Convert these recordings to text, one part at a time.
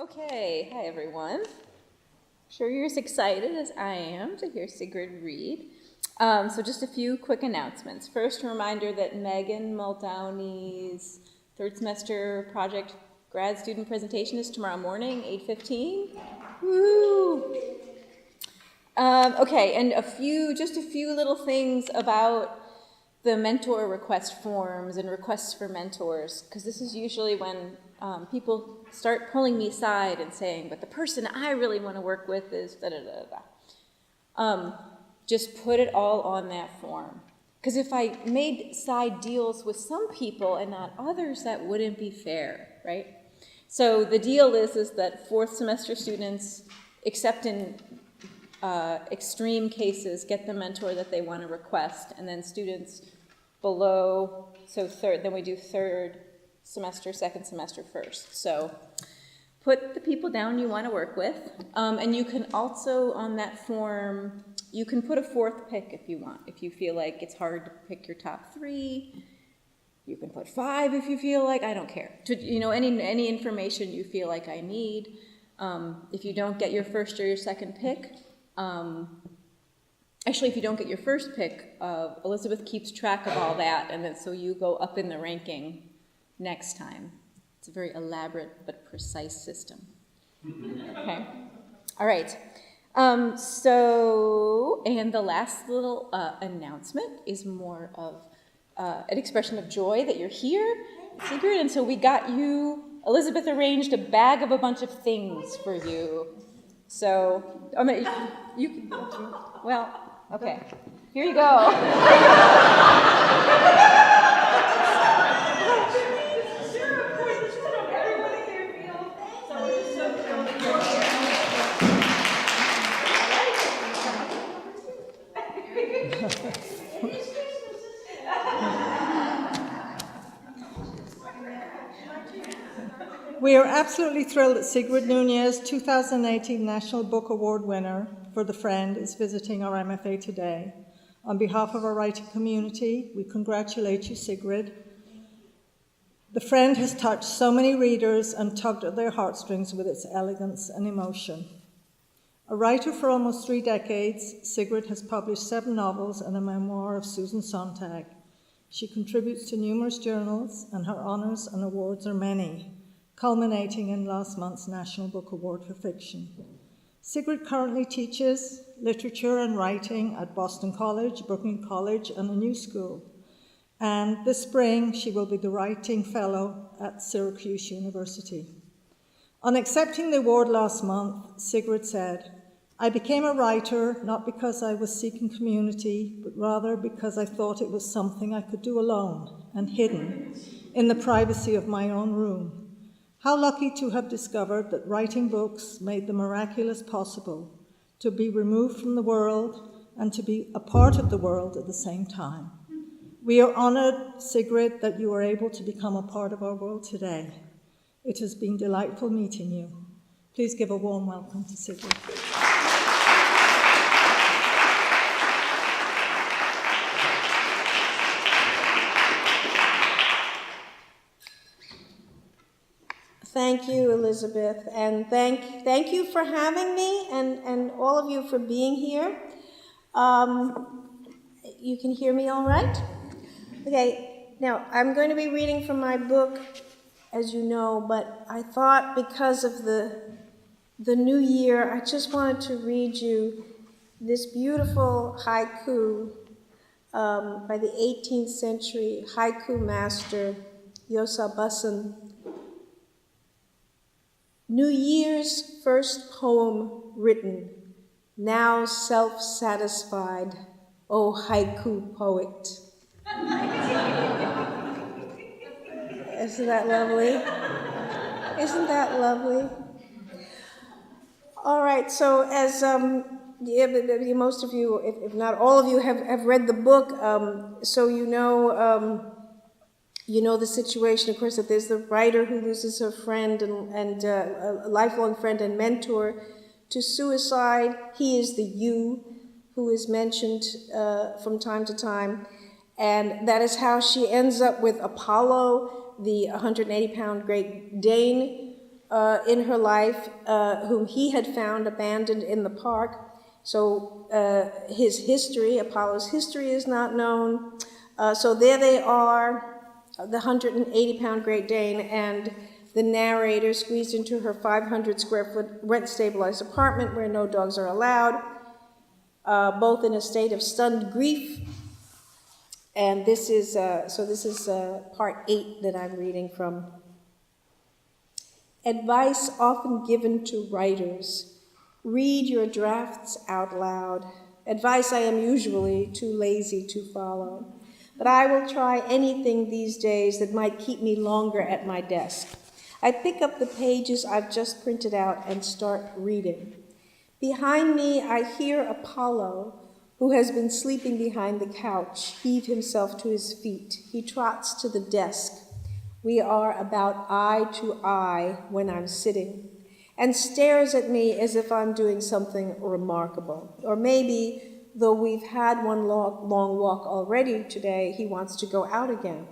Okay, hi everyone. I'm sure you're as excited as I am to hear Singrid read. So just a few quick announcements. First, a reminder that Megan Muldowney's third semester project grad student presentation is tomorrow morning, 8:15. Woo! Okay, and just a few little things about the mentor request forms and requests for mentors, because this is usually when people start pulling me aside and saying, but the person I really want to work with is da-da-da-da. Just put it all on that form. Because if I made side deals with some people and not others, that wouldn't be fair, right? So the deal is that fourth semester students, except in extreme cases, get the mentor that they want to request, and then students below, so then we do third semester, second semester first. So put the people down you want to work with, and you can also, on that form, you can put a fourth pick if you want. If you feel like it's hard to pick your top three, you can put 5 if you feel like, I don't care. Any information you feel like I need. If you don't get your first or your second pick, actually, if you don't get your first pick, Elizabeth keeps track of all that, and then so you go up in the ranking next time. It's a very elaborate but precise system. Okay? All right. And the last little announcement is more of an expression of joy that you're here, Singrid, and so we got you, Elizabeth arranged a bag of a bunch of things for you. So, okay, here you go. We are absolutely thrilled that Singrid Nunez, 2018 National Book Award winner for The Friend, is visiting our MFA today. On behalf of our writing community, we congratulate you, Singrid. The Friend has touched so many readers and tugged at their heartstrings with its elegance and emotion. A writer for almost 3 decades, Singrid has published 7 novels and a memoir of Susan Sontag. She contributes to numerous journals, and her honors and awards are many, culminating in last month's National Book Award for Fiction. Singrid currently teaches literature and writing at Boston College, Brooklyn College, and a new school. And this spring, she will be the Writing Fellow at Syracuse University. On accepting the award last month, Singrid said, "I became a writer not because I was seeking community, but rather because I thought it was something I could do alone and hidden in the privacy of my own room. How lucky to have discovered that writing books made the miraculous possible, to be removed from the world and to be a part of the world at the same time. We are honored, Singrid, that you are able to become a part of our world today. It has been delightful meeting you. Please give a warm welcome to Singrid." Thank you, Elizabeth, and thank you for having me, and all of you for being here. You can hear me all right? Okay, now I'm going to be reading from my book, as you know, but I thought because of the new year, I just wanted to read you this beautiful haiku by the 18th century haiku master, Yosabasan. New Year's first poem written, now self-satisfied, O haiku poet. Isn't that lovely? Isn't that lovely? All right, so as most of you, if not all of you, have read the book, so you know the situation, of course, that there's the writer who loses her friend and a lifelong friend and mentor to suicide. He is the you who is mentioned from time to time. And that is how she ends up with Apollo, the 180-pound Great Dane, in her life, whom he had found abandoned in the park. So his history, Apollo's history, is not known. So there they are, the 180-pound Great Dane and the narrator squeezed into her 500-square-foot rent-stabilized apartment where no dogs are allowed, both in a state of stunned grief. And this is part 8 that I'm reading from. Advice often given to writers. Read your drafts out loud. Advice I am usually too lazy to follow. But I will try anything these days that might keep me longer at my desk. I pick up the pages I've just printed out and start reading. Behind me, I hear Apollo, who has been sleeping behind the couch, heave himself to his feet. He trots to the desk. We are about eye to eye when I'm sitting, and stares at me as if I'm doing something remarkable. Or maybe, though we've had one long walk already today, he wants to go out again.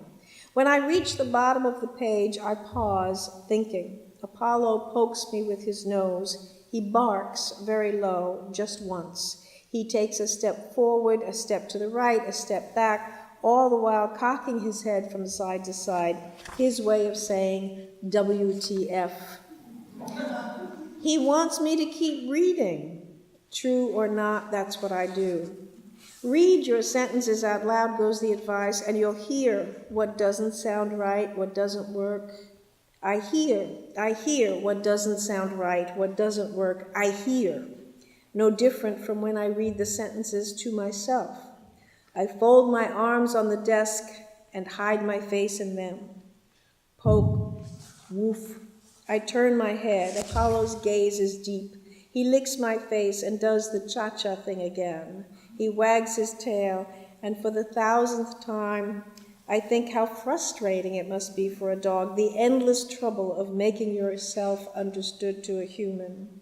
When I reach the bottom of the page, I pause, thinking. Apollo pokes me with his nose. He barks very low, just once. He takes a step forward, a step to the right, a step back, all the while cocking his head from side to side, his way of saying, WTF. He wants me to keep reading. True or not, that's what I do. Read your sentences out loud, goes the advice, and you'll hear what doesn't sound right, what doesn't work. I hear what doesn't sound right, what doesn't work. I hear. No different from when I read the sentences to myself. I fold my arms on the desk and hide my face in them. Poke, woof. I turn my head. Apollo's gaze is deep. He licks my face and does the cha-cha thing again. He wags his tail, and for the 1,000th time, I think how frustrating it must be for a dog, the endless trouble of making yourself understood to a human.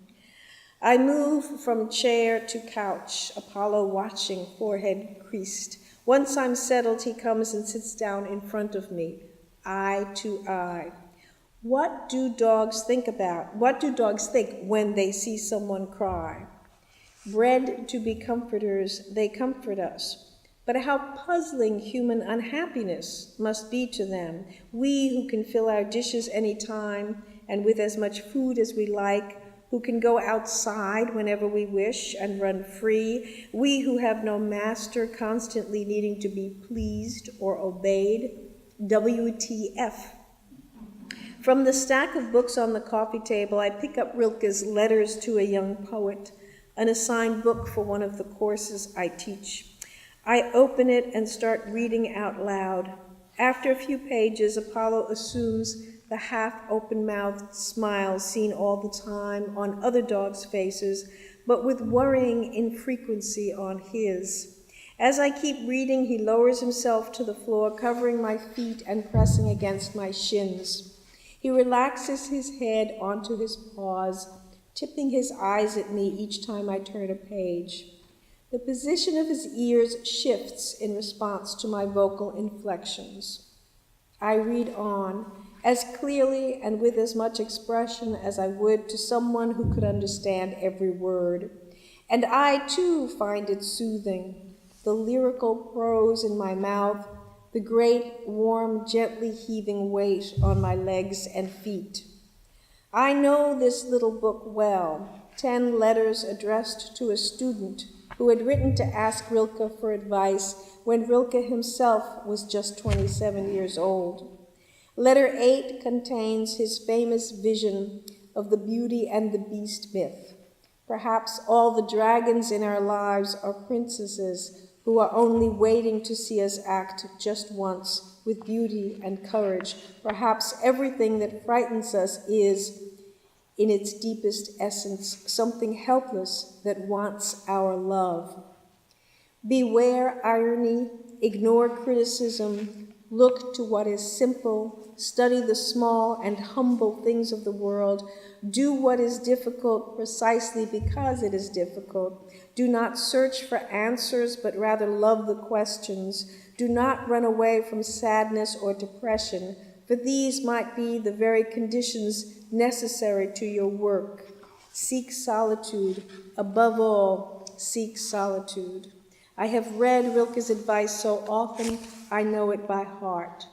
I move from chair to couch, Apollo watching, forehead creased. Once I'm settled, he comes and sits down in front of me, eye to eye. What do dogs think when they see someone cry? Bred to be comforters, they comfort us. But how puzzling human unhappiness must be to them, we who can fill our dishes any time and with as much food as we like, who can go outside whenever we wish and run free, we who have no master constantly needing to be pleased or obeyed. WTF. From the stack of books on the coffee table, I pick up Rilke's Letters to a Young Poet, an assigned book for one of the courses I teach. I open it and start reading out loud. After a few pages, Apollo assumes the half-open-mouthed smile seen all the time on other dogs' faces, but with worrying infrequency on his. As I keep reading, he lowers himself to the floor, covering my feet and pressing against my shins. He relaxes his head onto his paws, tipping his eyes at me each time I turn a page. The position of his ears shifts in response to my vocal inflections. I read on, as clearly and with as much expression as I would to someone who could understand every word. And I, too, find it soothing, the lyrical prose in my mouth, the great, warm, gently heaving weight on my legs and feet. I know this little book well, 10 letters addressed to a student who had written to ask Rilke for advice when Rilke himself was just 27 years old. Letter 8 contains his famous vision of the Beauty and the Beast myth. Perhaps all the dragons in our lives are princesses who are only waiting to see us act just once with beauty and courage. Perhaps everything that frightens us is, in its deepest essence, something helpless that wants our love. Beware irony, ignore criticism, look to what is simple, study the small and humble things of the world, do what is difficult precisely because it is difficult. Do not search for answers, but rather love the questions. Do not run away from sadness or depression, for these might be the very conditions necessary to your work. Seek solitude. Above all, seek solitude. I have read Rilke's advice so often, I know it by heart.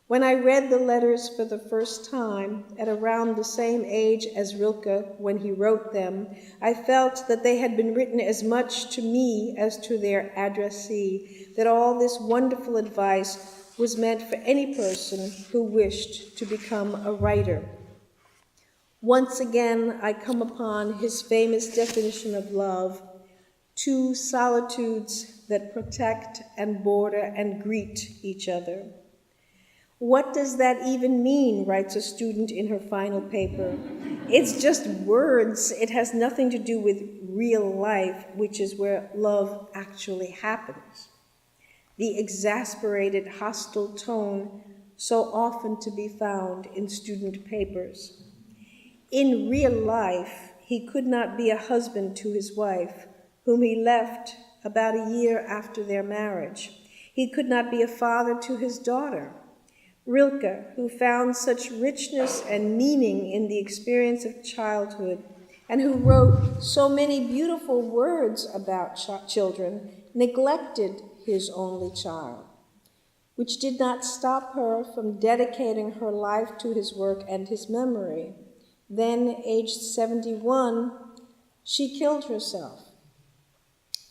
When I read the letters for the first time, at around the same age as Rilke when he wrote them, I felt that they had been written as much to me as to their addressee, that all this wonderful advice was meant for any person who wished to become a writer. Once again, I come upon his famous definition of love: two solitudes that protect and border and greet each other. What does that even mean, writes a student in her final paper. It's just words. It has nothing to do with real life, which is where love actually happens. The exasperated, hostile tone so often to be found in student papers. In real life, he could not be a husband to his wife, whom he left about a year after their marriage. He could not be a father to his daughter. Rilke, who found such richness and meaning in the experience of childhood, and who wrote so many beautiful words about children, neglected his only child, which did not stop her from dedicating her life to his work and his memory. Then, aged 71, she killed herself.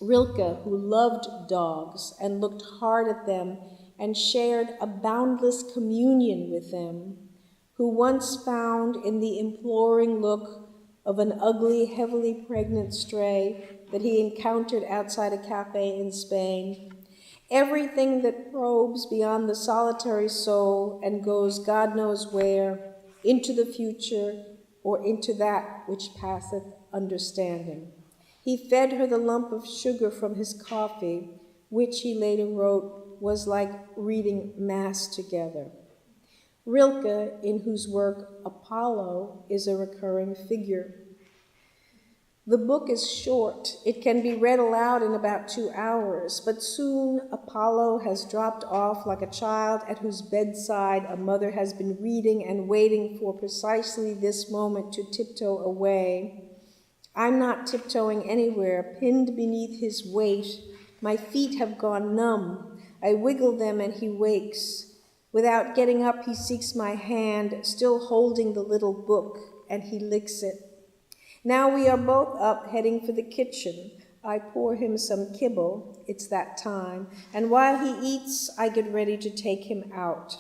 Rilke, who loved dogs and looked hard at them and shared a boundless communion with them, who once found in the imploring look of an ugly, heavily pregnant stray that he encountered outside a cafe in Spain, everything that probes beyond the solitary soul and goes God knows where, into the future or into that which passeth understanding. He fed her the lump of sugar from his coffee, which he later wrote was like reading Mass together. Rilke, in whose work Apollo is a recurring figure. The book is short. It can be read aloud in about 2 hours, but soon Apollo has dropped off like a child at whose bedside a mother has been reading and waiting for precisely this moment to tiptoe away. I'm not tiptoeing anywhere, pinned beneath his weight. My feet have gone numb. I wiggle them and he wakes. Without getting up, he seeks my hand, still holding the little book, and he licks it. Now we are both up, heading for the kitchen. I pour him some kibble, it's that time, and while he eats, I get ready to take him out.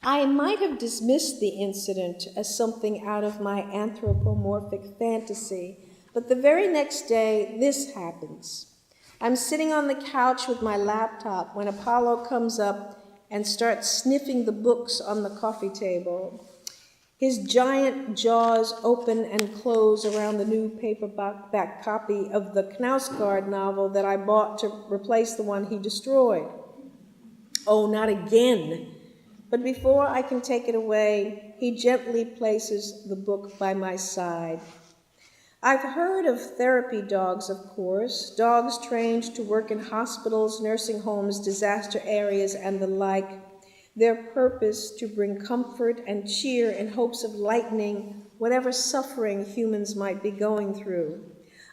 I might have dismissed the incident as something out of my anthropomorphic fantasy, but the very next day, this happens. I'm sitting on the couch with my laptop when Apollo comes up and starts sniffing the books on the coffee table. His giant jaws open and close around the new paperback copy of the Knausgaard novel that I bought to replace the one he destroyed. Oh, not again. But before I can take it away, he gently places the book by my side. I've heard of therapy dogs, of course, dogs trained to work in hospitals, nursing homes, disaster areas, and the like. Their purpose to bring comfort and cheer in hopes of lightening whatever suffering humans might be going through.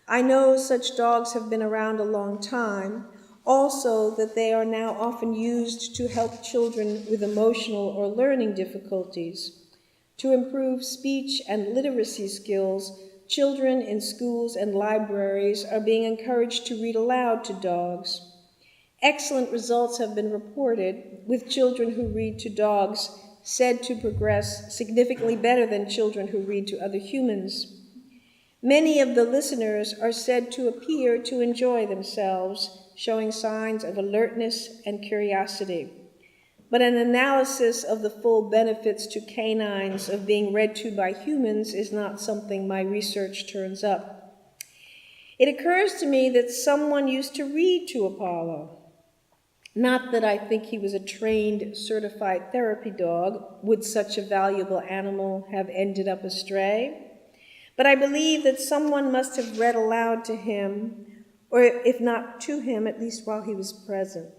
I know such dogs have been around a long time, also that they are now often used to help children with emotional or learning difficulties. To improve speech and literacy skills, children in schools and libraries are being encouraged to read aloud to dogs. Excellent results have been reported, with children who read to dogs said to progress significantly better than children who read to other humans. Many of the listeners are said to appear to enjoy themselves, showing signs of alertness and curiosity. But an analysis of the full benefits to canines of being read to by humans is not something my research turns up. It occurs to me that someone used to read to Apollo. Not that I think he was a trained, certified therapy dog. Would such a valuable animal have ended up astray? But I believe that someone must have read aloud to him, or if not to him, at least while he was present.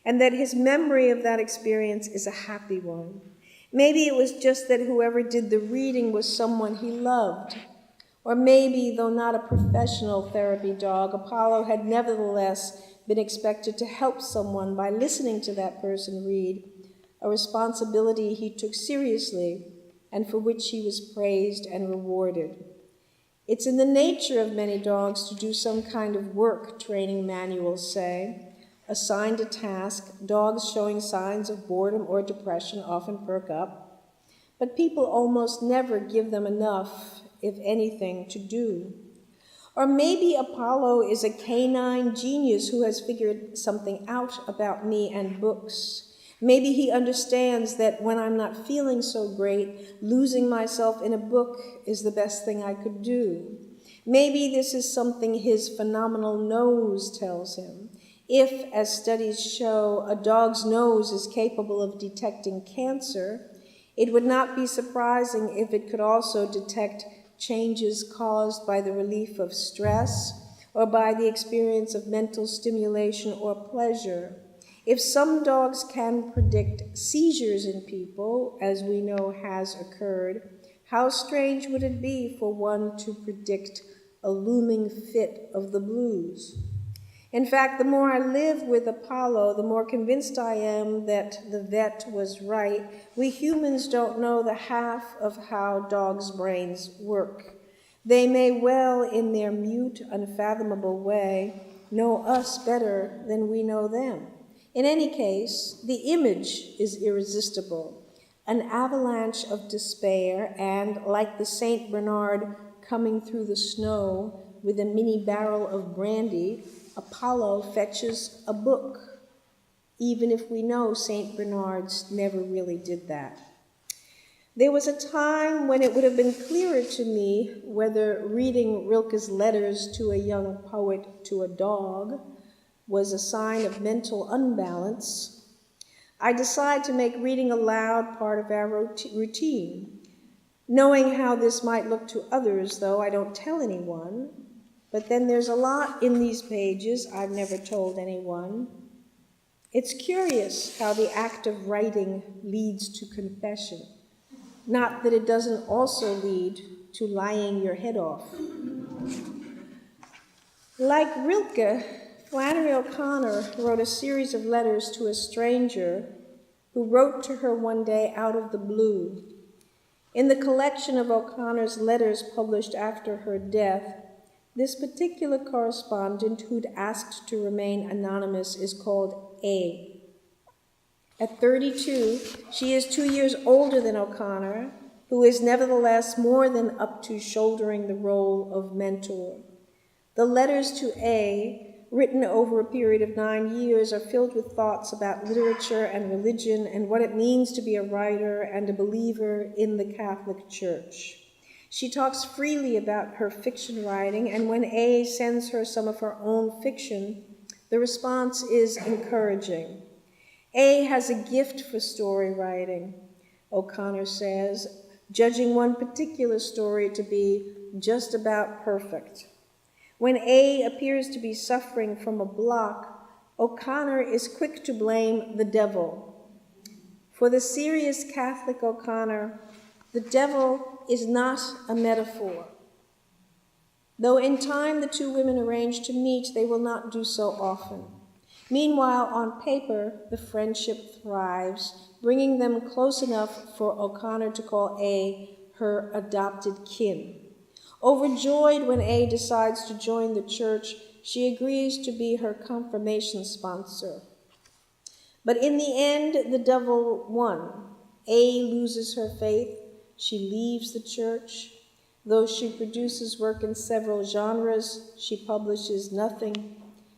and that his memory of that experience is a happy one. Maybe it was just that whoever did the reading was someone he loved. Or maybe, though not a professional therapy dog, Apollo had nevertheless been expected to help someone by listening to that person read, a responsibility he took seriously and for which he was praised and rewarded. It's in the nature of many dogs to do some kind of work, training manuals say. Assigned a task, dogs showing signs of boredom or depression often perk up, but people almost never give them enough, if anything, to do. Or maybe Apollo is a canine genius who has figured something out about me and books. Maybe he understands that when I'm not feeling so great, losing myself in a book is the best thing I could do. Maybe this is something his phenomenal nose tells him. If, as studies show, a dog's nose is capable of detecting cancer, it would not be surprising if it could also detect changes caused by the relief of stress or by the experience of mental stimulation or pleasure. If some dogs can predict seizures in people, as we know has occurred, how strange would it be for one to predict a looming fit of the blues? In fact, the more I live with Apollo, the more convinced I am that the vet was right. We humans don't know the half of how dogs' brains work. They may well, in their mute, unfathomable way, know us better than we know them. In any case, the image is irresistible. An avalanche of despair, and like the Saint Bernard coming through the snow with a mini barrel of brandy, Apollo fetches a book, even if we know Saint Bernards never really did that. There was a time when it would have been clearer to me whether reading Rilke's letters to a young poet to a dog was a sign of mental unbalance. I decided to make reading aloud part of our routine. Knowing how this might look to others, though, I don't tell anyone. But then there's a lot in these pages I've never told anyone. It's curious how the act of writing leads to confession. Not that it doesn't also lead to lying your head off. Like Rilke, Flannery O'Connor wrote a series of letters to a stranger who wrote to her one day out of the blue. In the collection of O'Connor's letters published after her death, this particular correspondent who'd asked to remain anonymous is called A. At 32, she is 2 years older than O'Connor, who is nevertheless more than up to shouldering the role of mentor. The letters to A, written over a period of 9 years, are filled with thoughts about literature and religion and what it means to be a writer and a believer in the Catholic Church. She talks freely about her fiction writing, and when A sends her some of her own fiction, the response is encouraging. A has a gift for story writing, O'Connor says, judging one particular story to be just about perfect. When A appears to be suffering from a block, O'Connor is quick to blame the devil. For the serious Catholic O'Connor, the devil is not a metaphor. Though in time the two women arrange to meet, they will not do so often. Meanwhile, on paper, the friendship thrives, bringing them close enough for O'Connor to call A her adopted kin. Overjoyed when A decides to join the church, she agrees to be her confirmation sponsor. But in the end, the devil won. A loses her faith. She leaves the church. Though she produces work in several genres, she publishes nothing.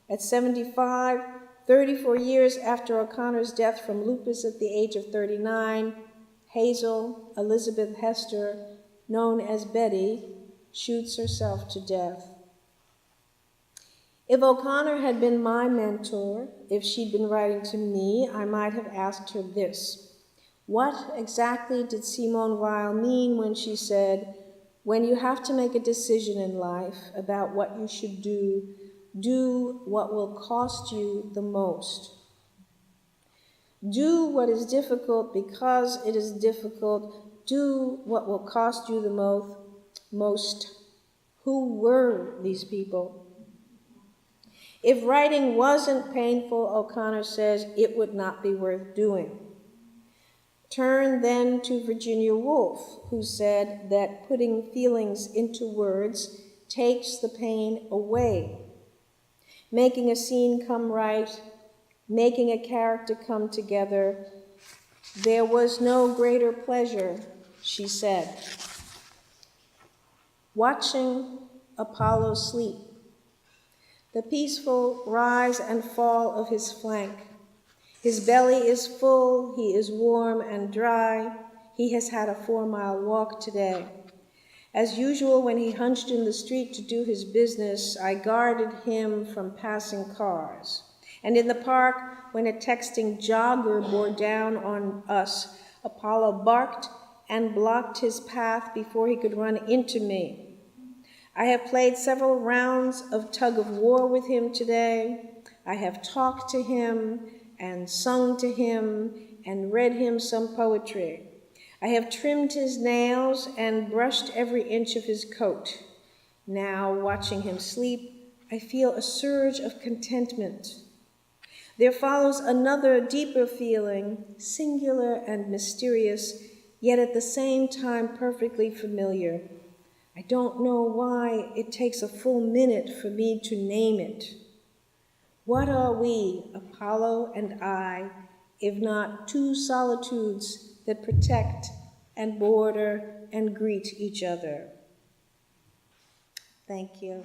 At 75, 34 years after O'Connor's death from lupus at the age of 39, Hazel Elizabeth Hester, known as Betty, shoots herself to death. If O'Connor had been my mentor, if she'd been writing to me, I might have asked her this. What exactly did Simone Weil mean when she said, when you have to make a decision in life about what you should do, do what will cost you the most? Do what is difficult because it is difficult. Do what will cost you the most. Who were these people? If writing wasn't painful, O'Connor says, it would not be worth doing. Turn then to Virginia Woolf, who said that putting feelings into words takes the pain away. Making a scene come right, making a character come together. There was no greater pleasure, she said. Watching Apollo sleep, the peaceful rise and fall of his flank. His belly is full, he is warm and dry. He has had a 4-mile walk today. As usual, when he hunched in the street to do his business, I guarded him from passing cars. And in the park, when a texting jogger bore down on us, Apollo barked and blocked his path before he could run into me. I have played several rounds of tug of war with him today. I have talked to him and sung to him and read him some poetry. I have trimmed his nails and brushed every inch of his coat. Now, watching him sleep, I feel a surge of contentment. There follows another deeper feeling, singular and mysterious, yet at the same time perfectly familiar. I don't know why it takes a full minute for me to name it. What are we, Apollo and I, if not two solitudes that protect and border and greet each other? Thank you.